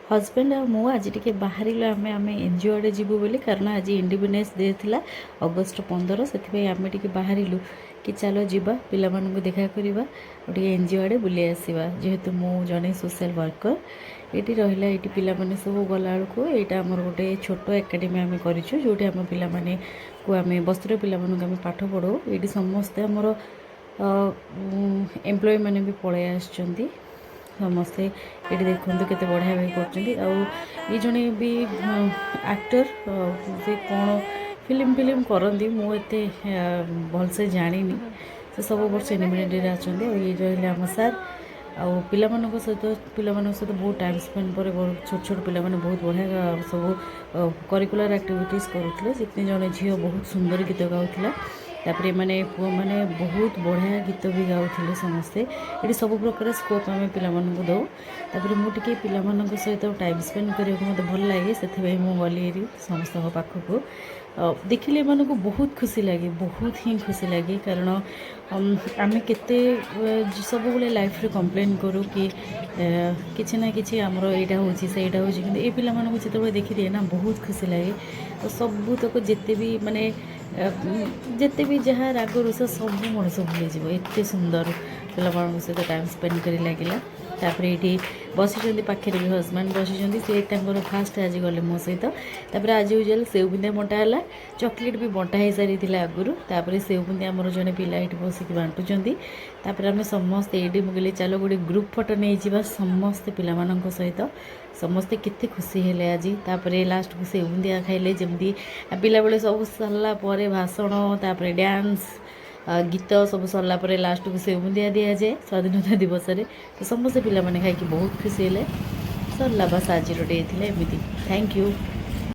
Husband आ मु आज T बाहर आम आम एनजीओ आड़े जीवु बोली कारण आज इंडिपेंडेंस डे था अगस्ट 15 से आम टी बाहर कि चलो जीवा पिला देखा करवा गोटे एनजीओ आड़े बुले आसवा जेहेतु मु जड़े सोशल वर्कर ये रहा ये पिलाने सब गला बेलू यहाँ आमर गोटे छोट एकाडेमी आम करूँ जो आम पाने को आम बस्तर पिला पाठ पढ़ाऊ ये समस्ते आमर एम्प्लॉय मैंने भी पलि आसुँच समस्ते ये देखते केते बढ़िया भी कर जड़े भी एक्टर से कौन फिल्म करती मुझे भलसे जानी से सब वर्ष एनिमेटेड अच्छा ये रही आम सार आ पिला सहित बहुत टाइम स्पेंड पर छोट छोट पिला बहुत बढ़िया सब करिकुलर एक्टिविटीज करुले जितने जन झी बहुत सुंदर गीत गाँला तापर मैंने पुआ मैंने बहुत बढ़िया गीत भी गाँले समस्ते ये सब प्रकार स्कोप आम पिला दौ तापर मुझे पिला सहित टाइम स्पेंड करने मत भल लगे से गली समस्त पाखक देखिले एम बहुत खुशी लगे बहुत ही खुशी लगे कारण आम केते सब लाइफ रे कंप्लेन करूँ कि किसी ना कि आमर यहाँ होटा हो पिला जो देखी दिए ना बहुत खुशी लगे तो सब तक जिते भी माने जिते भी जहाँ राग रोष सब मनीष भूलीज एत सुंदर पिला सहित टाइम स्पेंड कर लगे तापर ये बसी पाखे भी हजबैंड बसी सी फास्ट आज गले मो सहित तापर आज यूजुआल सेव बुंदिया बंटा है चॉकलेट भी बंटा हो सारी आगुरी तापर सेव बुंदिया आमर जड़े पिला ये बसिक बांटुंट तापर आम समस्ते ये मुझे चलो गोटे ग्रुप फोटो नहीं जावा समस्ते पिला सहित समस्ते केते खुशी हेले आज तापर लास्ट को सेव बुंदिया खाइले जमी पिला बेले सब सरला भाषण तापर डांस गीत सब सरला लास्ट को सेव बुंदिया दि जाए स्वाधीनता दिवस रे तो समस्त पिला खाई बहुत खुशी हेले सरला बस आज डे एमती थैंक यू।